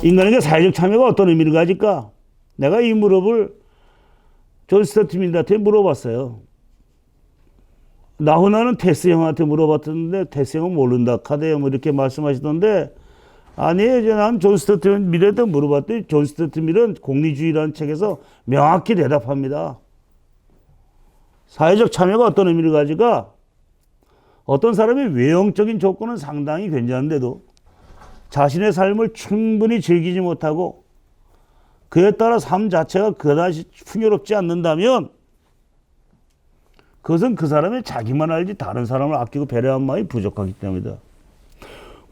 인간에게 사회적 참여가 어떤 의미를 가질까? 내가 이 무릎을 존 스튜어트 밀한테 물어봤어요. 나훈아는 테스 형한테 물어봤었는데 테스 형은 모른다 카대요 뭐 이렇게 말씀하시던데, 아니에요. 난 존 스튜어트 밀한테 물어봤더니 존 스튜어트 밀은 공리주의라는 책에서 명확히 대답합니다. 사회적 참여가 어떤 의미를 가질까? 어떤 사람이 외형적인 조건은 상당히 괜찮은데도 자신의 삶을 충분히 즐기지 못하고 그에 따라 삶 자체가 그다지 풍요롭지 않는다면 그것은 그 사람의 자기만 알지 다른 사람을 아끼고 배려한 마음이 부족하기 때문이다.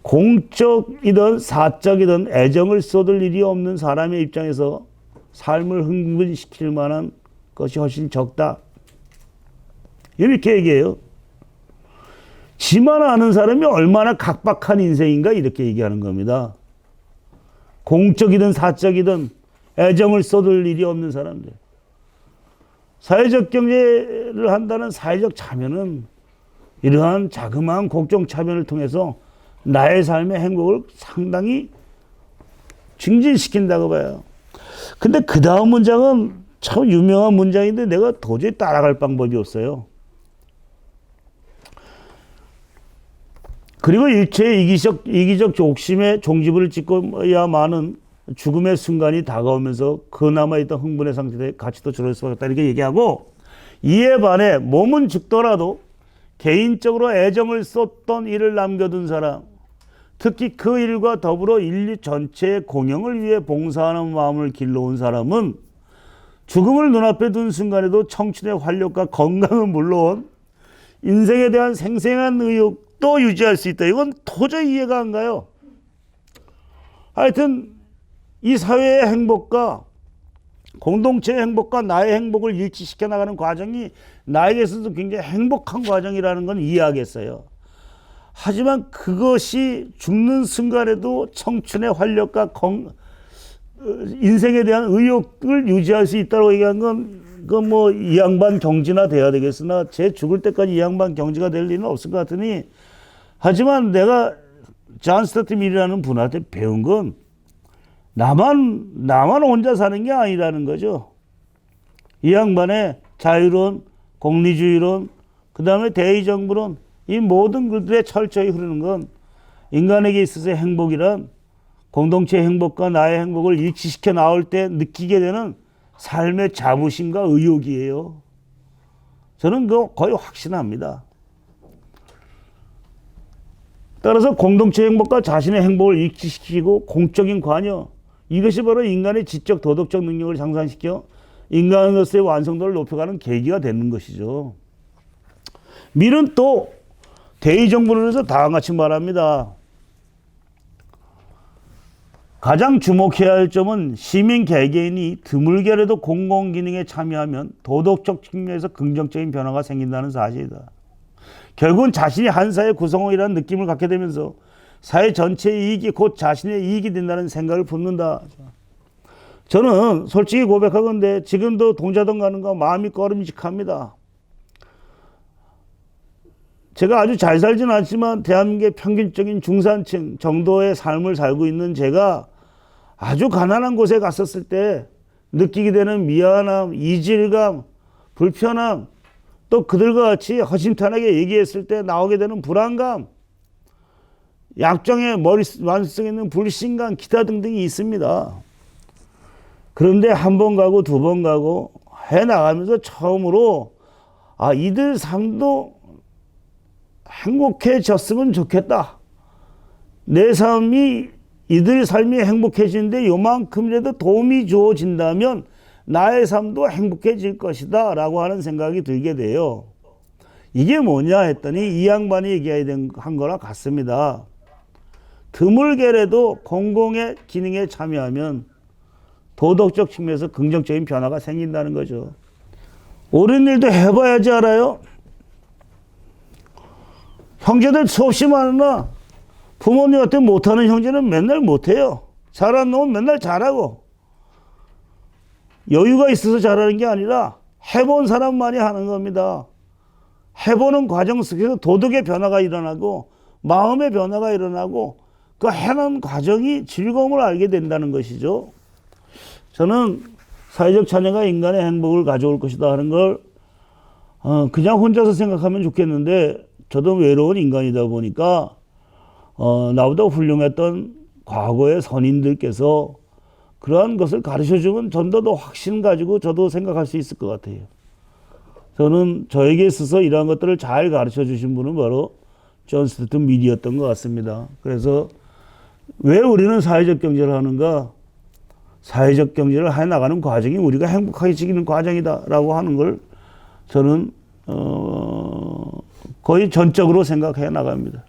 공적이든 사적이든 애정을 쏟을 일이 없는 사람의 입장에서 삶을 흥분시킬 만한 것이 훨씬 적다. 이렇게 얘기해요. 지만 아는 사람이 얼마나 각박한 인생인가 이렇게 얘기하는 겁니다. 공적이든 사적이든 애정을 쏟을 일이 없는 사람들. 사회적 경제를 한다는 사회적 참여는 이러한 자그마한 공적 참여를 통해서 나의 삶의 행복을 상당히 증진시킨다고 봐요. 근데 그 다음 문장은 참 유명한 문장인데 내가 도저히 따라갈 방법이 없어요. 그리고 일체의 이기적 욕심에 종지부를 찍고야만은 죽음의 순간이 다가오면서 그 남아있던 흥분의 상태에 가치도 줄어들 수밖에 없다 이렇게 얘기하고, 이에 반해 몸은 죽더라도 개인적으로 애정을 쏟던 일을 남겨둔 사람, 특히 그 일과 더불어 인류 전체의 공영을 위해 봉사하는 마음을 길러온 사람은 죽음을 눈앞에 둔 순간에도 청춘의 활력과 건강은 물론 인생에 대한 생생한 의욕도 유지할 수 있다. 이건 도저히 이해가 안 가요. 하여튼 이 사회의 행복과 공동체의 행복과 나의 행복을 일치시켜 나가는 과정이 나에게 있어서 굉장히 행복한 과정이라는 건 이해하겠어요. 하지만 그것이 죽는 순간에도 청춘의 활력과 인생에 대한 의욕을 유지할 수 있다고 얘기한 건, 그건 뭐 이 양반 경지나 돼야 되겠으나 제 죽을 때까지 이 양반 경지가 될 리는 없을 것 같으니, 하지만 내가 존 스튜어트 밀이라는 분한테 배운 건 나만 혼자 사는 게 아니라는 거죠. 이 양반의 자유론, 공리주의론, 그 다음에 대의정부론, 이 모든 글들에 철저히 흐르는 건 인간에게 있어서의 행복이란 공동체의 행복과 나의 행복을 일치시켜 나올 때 느끼게 되는 삶의 자부심과 의욕이에요. 저는 그거 거의 확신합니다. 따라서 공동체의 행복과 자신의 행복을 일치시키고 공적인 관여, 이것이 바로 인간의 지적 도덕적 능력을 향상시켜 인간으로서의 완성도를 높여가는 계기가 되는 것이죠. 밀은 또 대의정부론에서 다음과 같이 말합니다. 가장 주목해야 할 점은 시민 개개인이 드물게라도 공공기능에 참여하면 도덕적 측면에서 긍정적인 변화가 생긴다는 사실이다. 결국은 자신이 한 사회 구성원이라는 느낌을 갖게 되면서 사회 전체의 이익이 곧 자신의 이익이 된다는 생각을 품는다. 저는 솔직히 고백하건대 지금도 동자동 가는 거 마음이 꺼림직합니다. 제가 아주 잘 살지는 않지만 대한민국의 평균적인 중산층 정도의 삶을 살고 있는 제가 아주 가난한 곳에 갔었을 때 느끼게 되는 미안함, 이질감, 불편함, 또 그들과 같이 허심탄회하게 얘기했을 때 나오게 되는 불안감, 약정의 머릿속에 있는 불신감, 기타 등등이 있습니다. 그런데 한 번 가고 두 번 가고 해나가면서 처음으로 이들 삶도 행복해졌으면 좋겠다. 내 삶이 이들 삶이 행복해지는데 요만큼이라도 도움이 주어진다면 나의 삶도 행복해질 것이다 라고 하는 생각이 들게 돼요. 이게 뭐냐 했더니 이 양반이 얘기한 거랑 같습니다. 드물게라도 공공의 기능에 참여하면 도덕적 측면에서 긍정적인 변화가 생긴다는 거죠. 옳은 일도 해봐야지 알아요. 형제들 수없이 많으나 부모님한테 못하는 형제는 맨날 못해요. 잘하는 놈은 맨날 잘하고, 여유가 있어서 잘하는 게 아니라 해본 사람만이 하는 겁니다. 해보는 과정 속에서 도덕의 변화가 일어나고 마음의 변화가 일어나고 그 해나가는 과정이 즐거움을 알게 된다는 것이죠. 저는 사회적 참여가 인간의 행복을 가져올 것이다 하는 걸 그냥 혼자서 생각하면 좋겠는데 저도 외로운 인간이다 보니까 나보다 훌륭했던 과거의 선인들께서 그러한 것을 가르쳐주면 좀 더 확신 가지고 저도 생각할 수 있을 것 같아요. 저는 저에게 있어서 이러한 것들을 잘 가르쳐 주신 분은 바로 존 스튜어트 밀이었던 것 같습니다. 그래서 왜 우리는 사회적 경제를 하는가? 사회적 경제를 해나가는 과정이 우리가 행복해지는 과정이다라고 하는 걸 저는 거의 전적으로 생각해 나갑니다.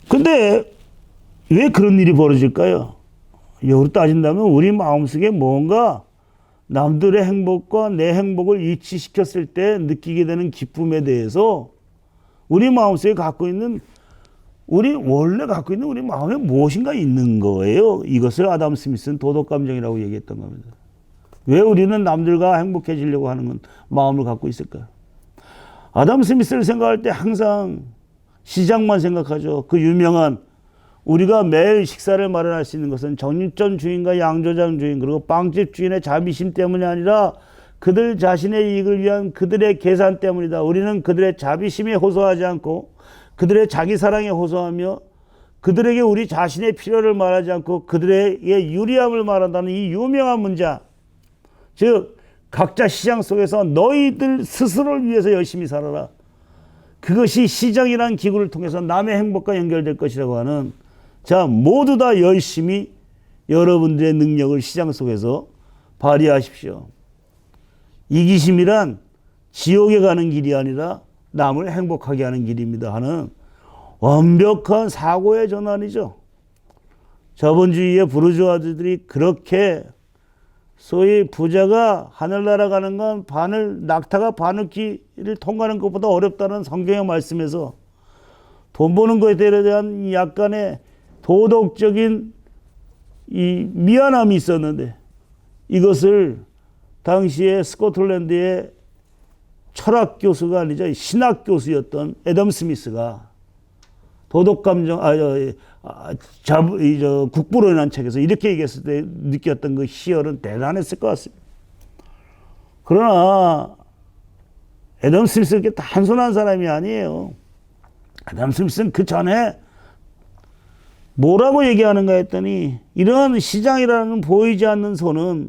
근데 왜 그런 일이 벌어질까요? 역으로 따진다면 우리 마음속에 뭔가 남들의 행복과 내 행복을 일치시켰을 때 느끼게 되는 기쁨에 대해서 우리 마음속에 원래 갖고 있는 우리 마음에 무엇인가 있는 거예요. 이것을 아담 스미스는 도덕감정이라고 얘기했던 겁니다. 왜 우리는 남들과 행복해지려고 하는 마음을 갖고 있을까요? 아담 스미스를 생각할 때 항상 시장만 생각하죠. 그 유명한 우리가 매일 식사를 마련할 수 있는 것은 정육점 주인과 양조장 주인 그리고 빵집 주인의 자비심 때문이 아니라 그들 자신의 이익을 위한 그들의 계산 때문이다. 우리는 그들의 자비심에 호소하지 않고 그들의 자기 사랑에 호소하며 그들에게 우리 자신의 필요를 말하지 않고 그들에게 유리함을 말한다는 이 유명한 문장. 즉 각자 시장 속에서 너희들 스스로를 위해서 열심히 살아라. 그것이 시장이라는 기구를 통해서 남의 행복과 연결될 것이라고 하는 자 모두 다 열심히 여러분들의 능력을 시장 속에서 발휘하십시오. 이기심이란 지옥에 가는 길이 아니라 남을 행복하게 하는 길입니다 하는 완벽한 사고의 전환이죠. 자본주의의 부르주아들이 그렇게 소위 부자가 하늘나라 가는 건 낙타가 바늘길을 통과하는 것보다 어렵다는 성경의 말씀에서 돈 버는 것에 대한 약간의 도덕적인 이 미안함이 있었는데 이것을 당시에 스코틀랜드의 철학 교수가 아니죠. 신학 교수였던 애덤 스미스가 도덕감정, 국부론이라는 책에서 이렇게 얘기했을 때 느꼈던 그 희열은 대단했을 것 같습니다. 그러나 애덤 스미스는 그렇게 단순한 사람이 아니에요. 애덤 스미스는 그 전에 뭐라고 얘기하는가 했더니 이런 시장이라는 보이지 않는 손은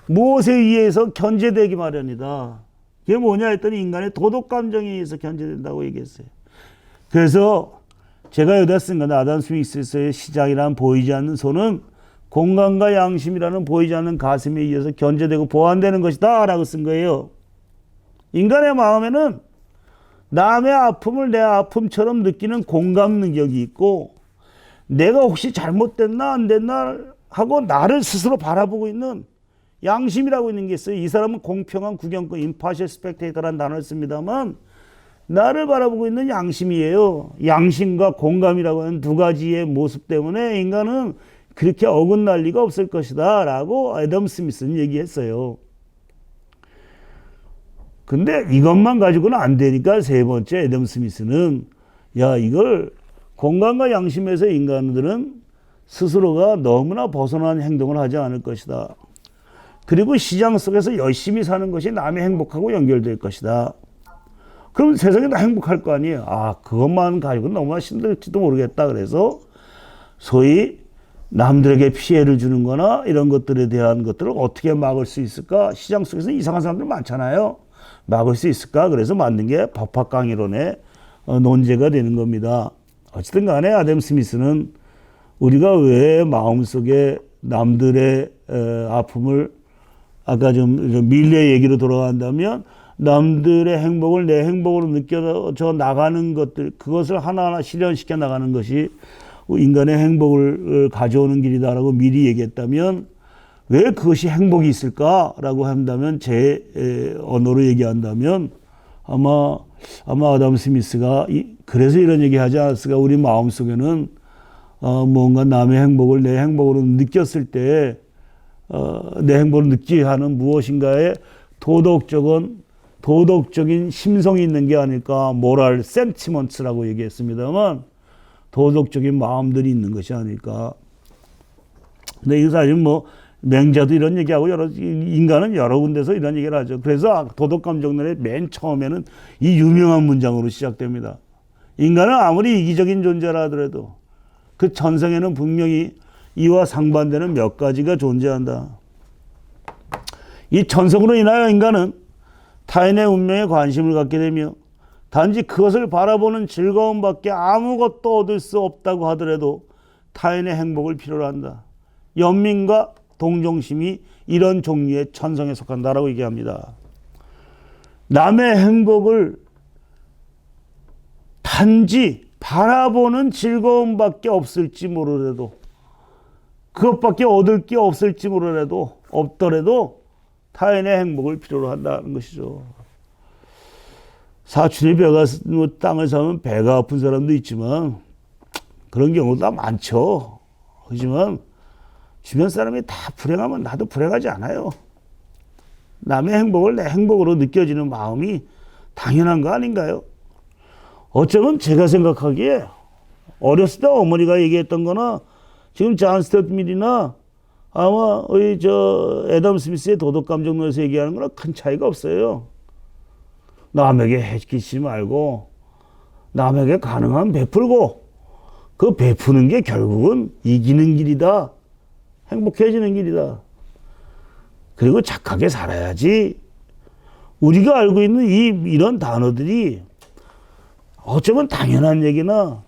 무엇에 의해서 견제되기 마련이다. 그게 뭐냐 했더니 인간의 도덕감정에 의해서 견제된다고 얘기했어요. 그래서 제가 여기다 쓴 건 아담 스미스의 시장이라는 보이지 않는 손은 공간과 양심이라는 보이지 않는 가슴에 의해서 견제되고 보완되는 것이다 라고 쓴 거예요. 인간의 마음에는 남의 아픔을 내 아픔처럼 느끼는 공감 능력이 있고 내가 혹시 잘못됐나 안 됐나 하고 나를 스스로 바라보고 있는 양심이라고 있는 게 있어요. 이 사람은 공평한 구경꾼, impartial spectator라는 단어를 씁니다만 나를 바라보고 있는 양심이에요. 양심과 공감이라고 하는 두 가지의 모습 때문에 인간은 그렇게 어긋날 리가 없을 것이다 라고 애덤 스미스는 얘기했어요. 근데 이것만 가지고는 안 되니까 세 번째 애덤 스미스는 이걸 공감과 양심에서 인간들은 스스로가 너무나 벗어난 행동을 하지 않을 것이다. 그리고 시장 속에서 열심히 사는 것이 남의 행복하고 연결될 것이다. 그럼 세상이 다 행복할 거 아니에요. 그것만 가지고는 너무나 힘들지도 모르겠다. 그래서 소위 남들에게 피해를 주는 거나 이런 것들에 대한 것들을 어떻게 막을 수 있을까? 시장 속에서 이상한 사람들 많잖아요. 막을 수 있을까? 그래서 만든 게 법학강의론의 논제가 되는 겁니다. 어쨌든 간에 아담 스미스는 우리가 왜 마음속에 남들의 아픔을 아까 좀 밀레 얘기로 돌아간다면 남들의 행복을 내 행복으로 느껴져 나가는 것들 그것을 하나하나 실현시켜 나가는 것이 인간의 행복을 가져오는 길이다라고 미리 얘기했다면 왜 그것이 행복이 있을까라고 한다면 제 언어로 얘기한다면 아마 아담 스미스가 그래서 이런 얘기하지 않았을까. 우리 마음속에는 뭔가 남의 행복을 내 행복으로 느꼈을 때 내 행복을 느끼게 하는 무엇인가의 도덕적인 심성이 있는 게 아닐까. 모랄 센티먼트라고 얘기했습니다만 도덕적인 마음들이 있는 것이 아닐까. 근데 이 사실 뭐 맹자도 이런 얘기하고 인간은 여러 군데서 이런 얘기를 하죠. 그래서 도덕감정론의 맨 처음에는 이 유명한 문장으로 시작됩니다. 인간은 아무리 이기적인 존재라 하더라도 그 천성에는 분명히 이와 상반되는 몇 가지가 존재한다. 이 천성으로 인하여 인간은 타인의 운명에 관심을 갖게 되며 단지 그것을 바라보는 즐거움밖에 아무것도 얻을 수 없다고 하더라도 타인의 행복을 필요로 한다. 연민과 동정심이 이런 종류의 천성에 속한다라고 얘기합니다. 남의 행복을 단지 바라보는 즐거움밖에 없을지 모르더라도 그것밖에 얻을 게 없을지 모르더라도 없더라도 타인의 행복을 필요로 한다는 것이죠. 사촌이 배가 땅을 사면 배가 아픈 사람도 있지만 그런 경우도 다 많죠. 하지만 주변 사람이 다 불행하면 나도 불행하지 않아요. 남의 행복을 내 행복으로 느껴지는 마음이 당연한 거 아닌가요? 어쩌면 제가 생각하기에 어렸을 때 어머니가 얘기했던 거나 지금 존 스튜어트 밀이나 아마 애덤 스미스의 도덕감정론에서 얘기하는 거랑 큰 차이가 없어요. 남에게 해끼지 말고 남에게 가능한 베풀고 그 베푸는 게 결국은 이기는 길이다. 행복해지는 길이다. 그리고 착하게 살아야지. 우리가 알고 있는 이런 단어들이 어쩌면 당연한 얘기나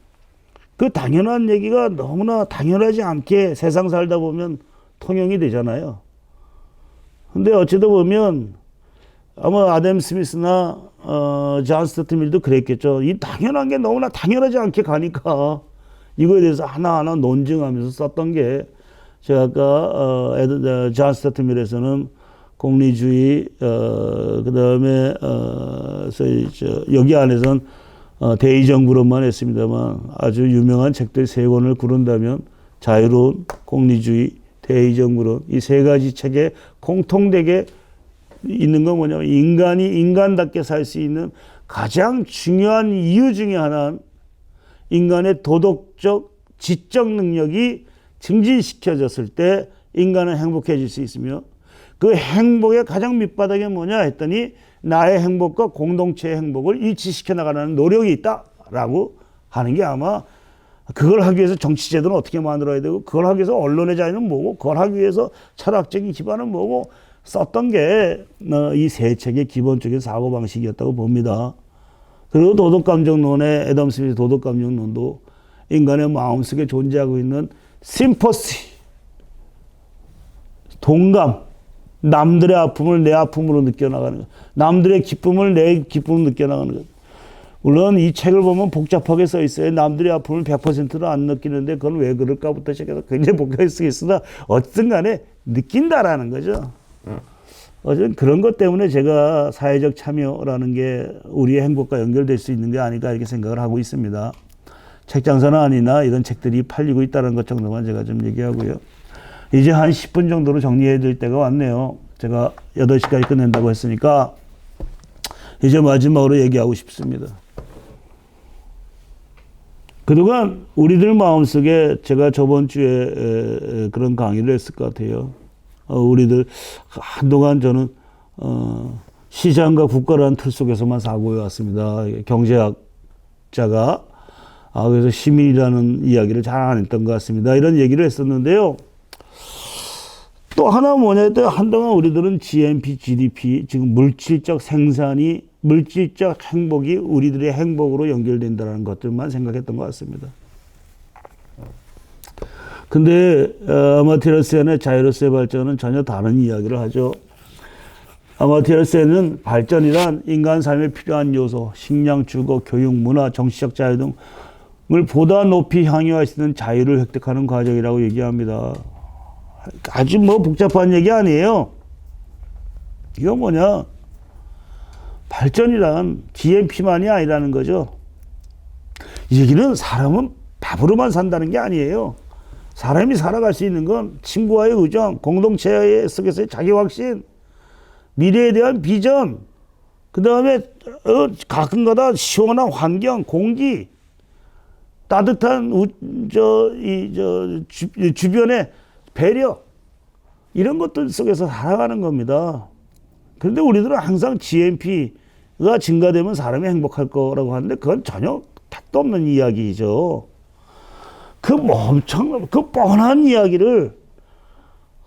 그 당연한 얘기가 너무나 당연하지 않게 세상 살다 보면 통용이 되잖아요. 근데 어쩌다 보면 아마 아담 스미스나 존 스튜어트 밀도 그랬겠죠. 이 당연한 게 너무나 당연하지 않게 가니까 이거에 대해서 하나하나 논증하면서 썼던 게 제가 아까 존 스튜어트 밀에서는 공리주의 그다음에 여기 안에서는 대의정부론만 했습니다만 아주 유명한 책들 세 권을 고른다면 자유로운 공리주의, 대의정부론 이 세 가지 책에 공통되게 있는 건 뭐냐면 인간이 인간답게 살 수 있는 가장 중요한 이유 중에 하나는 인간의 도덕적, 지적 능력이 증진시켜졌을 때 인간은 행복해질 수 있으며 그 행복의 가장 밑바닥이 뭐냐 했더니 나의 행복과 공동체의 행복을 일치시켜 나가는 노력이 있다라고 하는 게 아마 그걸 하기 위해서 정치제도는 어떻게 만들어야 되고 그걸 하기 위해서 언론의 자유는 뭐고 그걸 하기 위해서 철학적인 기반은 뭐고 썼던 게 이 세 책의 기본적인 사고방식이었다고 봅니다. 그리고 도덕감정론의 애덤 스미스 도덕감정론도 인간의 마음속에 존재하고 있는 심퍼시, 동감, 남들의 아픔을 내 아픔으로 느껴나가는 것, 남들의 기쁨을 내 기쁨으로 느껴나가는 것. 물론 이 책을 보면 복잡하게 써 있어요. 남들의 아픔을 100%로 안 느끼는데 그건 왜 그럴까부터 시작해서 굉장히 복잡하게 쓰여 있으나 어쨌든 간에 느낀다라는 거죠. 어쨌든 그런 것 때문에 제가 사회적 참여라는 게 우리의 행복과 연결될 수 있는 게 아닐까 이렇게 생각을 하고 있습니다. 책 장사는 아니나 이런 책들이 팔리고 있다는 것 정도만 제가 좀 얘기하고요. 이제 한 10분 정도로 정리해야 될 때가 왔네요. 제가 8시까지 끝낸다고 했으니까 이제 마지막으로 얘기하고 싶습니다. 그동안 우리들 마음속에 제가 저번 주에 그런 강의를 했을 것 같아요. 우리들 한동안 저는 시장과 국가라는 틀 속에서만 사고해 왔습니다. 경제학자가 그래서 시민이라는 이야기를 잘 안 했던 것 같습니다. 이런 얘기를 했었는데요. 또 하나 뭐냐 했더니 한동안 우리들은 GNP, GDP, 지금 물질적 생산이 물질적 행복이 우리들의 행복으로 연결된다는 것들만 생각했던 것 같습니다. 근데 아마티아 센의 자유로서의 발전은 전혀 다른 이야기를 하죠. 아마티아 센은 발전이란 인간 삶에 필요한 요소, 식량, 주거, 교육, 문화, 정치적 자유 등을 보다 높이 향유할 수 있는 자유를 획득하는 과정이라고 얘기합니다. 아주 뭐 복잡한 얘기 아니에요. 이거 뭐냐? 발전이란 GNP만이 아니라는 거죠. 이 얘기는 사람은 밥으로만 산다는 게 아니에요. 사람이 살아갈 수 있는 건 친구와의 우정, 공동체 속에서의 자기 확신, 미래에 대한 비전, 그 다음에 가끔가다 시원한 환경, 공기, 따뜻한 주변의 배려 이런 것들 속에서 살아가는 겁니다. 그런데 우리들은 항상 GNP가 증가되면 사람이 행복할 거라고 하는데 그건 전혀 택도 없는 이야기죠. 그 뻔한 이야기를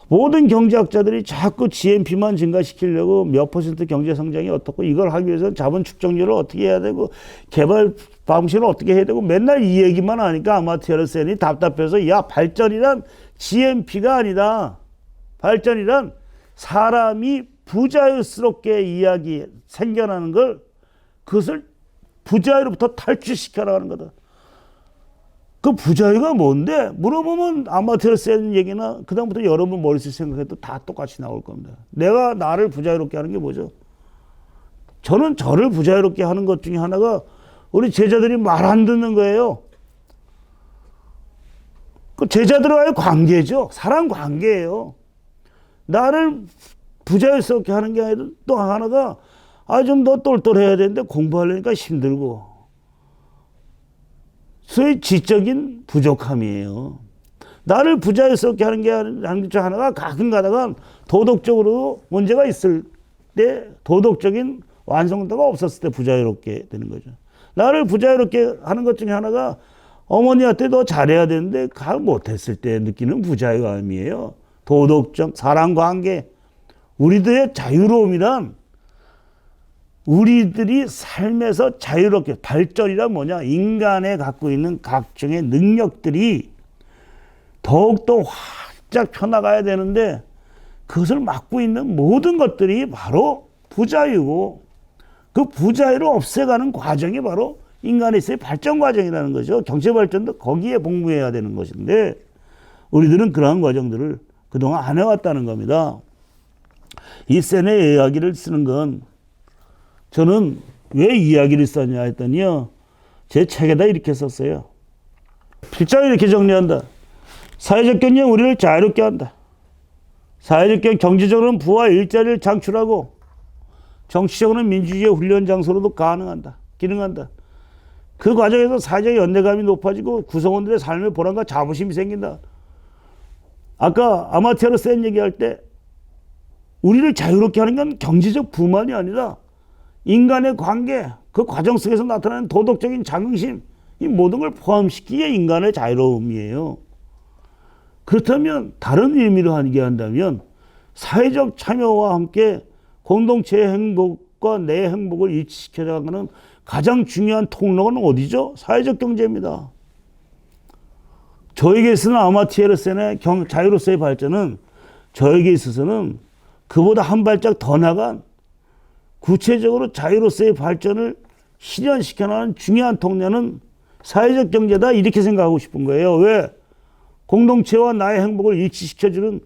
모든 경제학자들이 자꾸 GNP만 증가시키려고 몇 퍼센트 경제 성장이 어떻고 이걸 하기 위해서는 자본 축적률을 어떻게 해야 되고 개발 방식을 어떻게 해야 되고 맨날 이 얘기만 하니까 아마티아 센이 답답해서 야 발전이란 GNP가 아니다. 발전이란 사람이 부자유스럽게 이야기 생겨나는 걸 그것을 부자유로부터 탈출시켜 나가는 거다. 그 부자유가 뭔데? 물어보면 아마티아 센 얘기나 그다음부터 여러분 머릿속에 생각해도 다 똑같이 나올 겁니다. 내가 나를 부자유롭게 하는 게 뭐죠? 저는 저를 부자유롭게 하는 것 중에 하나가 우리 제자들이 말 안 듣는 거예요. 그 제자들과의 관계죠. 사람 관계예요. 나를 부자유스럽게 하는 게 아니라 또 하나가 좀 더 똘똘해야 되는데 공부하려니까 힘들고 소위 지적인 부족함이에요. 나를 부자유스럽게 하는 게 하는 중 하나가 가끔 가다가 도덕적으로 문제가 있을 때 도덕적인 완성도가 없었을 때 부자유롭게 되는 거죠. 나를 부자유롭게 하는 것 중에 하나가 어머니한테 더 잘해야 되는데 못했을 때 느끼는 부자유함이에요. 도덕적 사람관계 우리들의 자유로움이란 우리들이 삶에서 자유롭게 발전이란 뭐냐? 인간에 갖고 있는 각종의 능력들이 더욱더 활짝 펴나가야 되는데 그것을 막고 있는 모든 것들이 바로 부자유고 그 부자유를 없애가는 과정이 바로 인간의 있어의 발전 과정이라는 거죠. 경제 발전도 거기에 복무해야 되는 것인데 우리들은 그러한 과정들을 그동안 안 해왔다는 겁니다. 이 센의 이야기를 쓰는 건 저는 왜 이야기를 썼냐 했더니요. 제 책에다 이렇게 썼어요. 필자를 이렇게 정리한다. 사회적 경쟁은 우리를 자유롭게 한다. 사회적 경쟁, 경제적으로는 부와 일자리를 창출하고 정치적으로는 민주주의의 훈련 장소로도 기능한다. 그 과정에서 사회적 연대감이 높아지고 구성원들의 삶의 보람과 자부심이 생긴다. 아까 아마티아 센 얘기할 때 우리를 자유롭게 하는 건 경제적 부만이 아니라 인간의 관계, 그 과정 속에서 나타나는 도덕적인 자긍심, 이 모든 걸 포함시키기에 인간의 자유로움이에요. 그렇다면 다른 의미로 한다면 사회적 참여와 함께 공동체의 행복과 내 행복을 일치시켜 나가는 가장 중요한 통로는 어디죠? 사회적 경제입니다. 저에게 있어서는 아마티아 센의 자유로서의 발전은 저에게 있어서는 그보다 한 발짝 더 나간 구체적으로 자유로서의 발전을 실현시켜 나가는 중요한 통로는 사회적 경제다 이렇게 생각하고 싶은 거예요. 왜? 공동체와 나의 행복을 일치시켜주는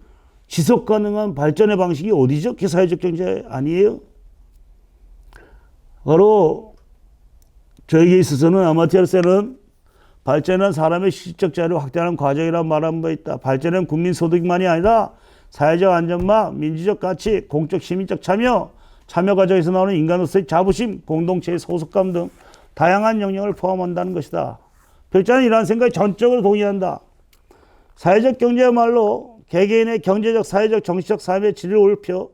지속 가능한 발전의 방식이 어디죠? 그게 사회적 경제 아니에요? 바로 저에게 있어서는 아마티아 센은 발전한 사람의 실질적 자유를 확대하는 과정이라고 말한 바 있다. 발전은 국민 소득만이 아니라 사회적 안전망, 민주적 가치, 공적 시민적 참여 과정에서 나오는 인간으로서의 자부심, 공동체의 소속감 등 다양한 영역을 포함한다는 것이다. 필자는 이러한 생각에 전적으로 동의한다. 사회적 경제야말로 개개인의 경제적, 사회적, 정치적 삶의 질을 올려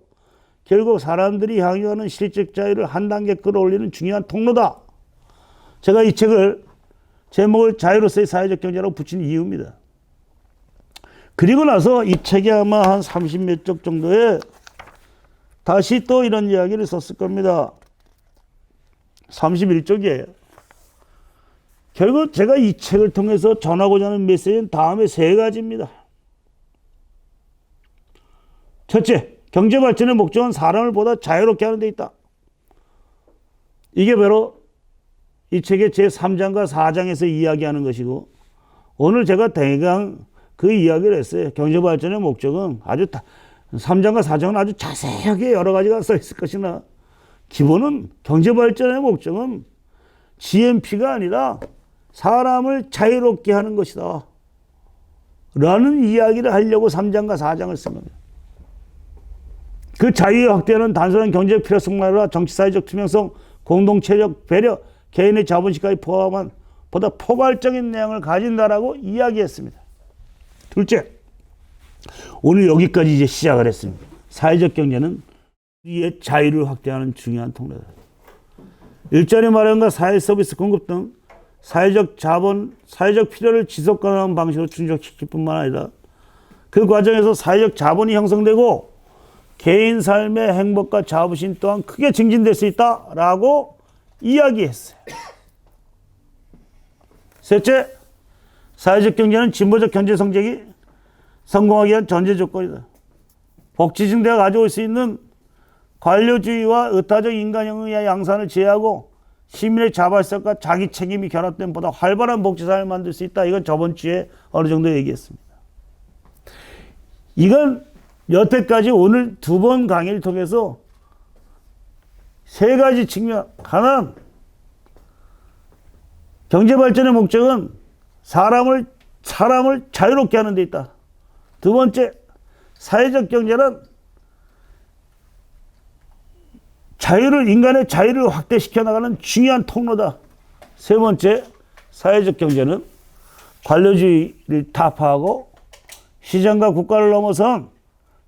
결국 사람들이 향유하는 실질적 자유를 한 단계 끌어올리는 중요한 통로다. 제가 이 책을 제목을 자유로서의 사회적 경제라고 붙인 이유입니다. 그리고 나서 이 책에 아마 한 30몇 쪽 정도에 다시 또 이런 이야기를 썼을 겁니다. 31쪽이에요. 결국 제가 이 책을 통해서 전하고자 하는 메시지는 다음에 세 가지입니다. 첫째, 경제 발전의 목적은 사람을 보다 자유롭게 하는 데 있다. 이게 바로 이 책의 제3장과 4장에서 이야기하는 것이고 오늘 제가 대강 그 이야기를 했어요. 경제 발전의 목적은 아주 3장과 4장은 아주 자세하게 여러 가지가 써 있을 것이나 기본은 경제 발전의 목적은 GNP가 아니라 사람을 자유롭게 하는 것이다. 라는 이야기를 하려고 3장과 4장을 쓴 겁니다. 그 자유의 확대는 단순한 경제적 필요성만 아니라 정치 사회적 투명성, 공동체적 배려, 개인의 자본심까지 포함한 보다 포괄적인 내용을 가진다라고 이야기했습니다. 둘째, 오늘 여기까지 이제 시작을 했습니다. 사회적 경제는 우리의 자유를 확대하는 중요한 통로다. 일자리 마련과 사회 서비스 공급 등 사회적 자본, 사회적 필요를 지속 가능한 방식으로 충족시킬 뿐만 아니라 그 과정에서 사회적 자본이 형성되고 개인 삶의 행복과 자부심 또한 크게 증진될 수 있다라고 이야기했어요. 셋째, 사회적 경제는 진보적 경제 성장이 성공하기 위한 전제 조건이다. 복지 증대가 가져올 수 있는 관료주의와 의타적 인간형의 양산을 제외하고 시민의 자발성과 자기 책임이 결합된 보다 활발한 복지사회를 만들 수 있다. 이건 저번 주에 어느 정도 얘기했습니다. 이건 여태까지 오늘 두 번 강의를 통해서 세 가지 측면. 하나는 경제발전의 목적은 사람을 자유롭게 하는 데 있다. 두 번째, 사회적 경제는 인간의 자유를 확대시켜 나가는 중요한 통로다. 세 번째, 사회적 경제는 관료주의를 타파하고 시장과 국가를 넘어선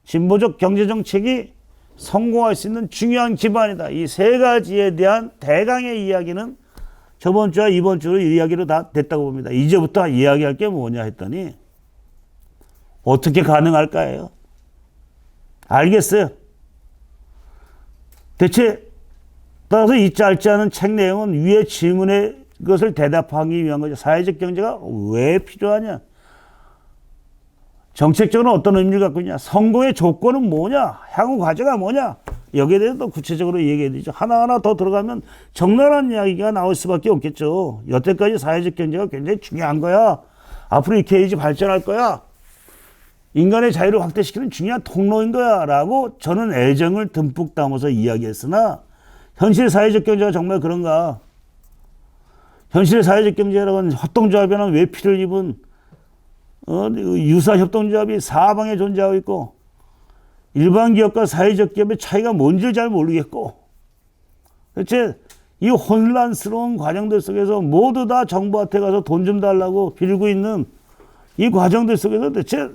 진보적 경제정책이 성공할 수 있는 중요한 기반이다. 이 세 가지에 대한 대강의 이야기는 저번 주와 이번 주로 이야기로 다 됐다고 봅니다. 이제부터 이야기할 게 뭐냐 했더니 어떻게 가능할까요? 알겠어요. 대체 따라서 이 짧지 않은 책 내용은 위의 질문에 그것을 대답하기 위한 거죠. 사회적 경제가 왜 필요하냐? 정책적으로 어떤 의미를 갖고 있냐? 성공의 조건은 뭐냐? 향후 과제가 뭐냐? 여기에 대해서 또 구체적으로 얘기해야 되죠. 하나하나 더 들어가면 적나라한 이야기가 나올 수밖에 없겠죠. 여태까지 사회적 경제가 굉장히 중요한 거야. 앞으로 이렇게 해야지 발전할 거야. 인간의 자유를 확대시키는 중요한 통로인 거야. 라고 저는 애정을 듬뿍 담아서 이야기했으나 현실 사회적 경제가 정말 그런가? 현실 사회적 경제라고는 협동조합이나 외피를 입은 유사 협동조합이 사방에 존재하고 있고 일반 기업과 사회적 기업의 차이가 뭔지를 잘 모르겠고 대체 이 혼란스러운 과정들 속에서 모두 다 정부한테 가서 돈 좀 달라고 빌고 있는 이 과정들 속에서 대체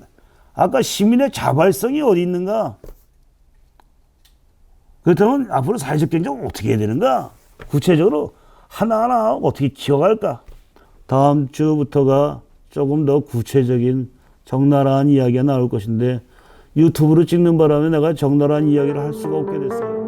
아까 시민의 자발성이 어디 있는가? 그렇다면 앞으로 사회적 경제는 어떻게 해야 되는가? 구체적으로 하나하나 어떻게 키워갈까? 다음 주부터가 조금 더 구체적인 적나라한 이야기가 나올 것인데 유튜브로 찍는 바람에 내가 적나라한 이야기를 할 수가 없게 됐어요.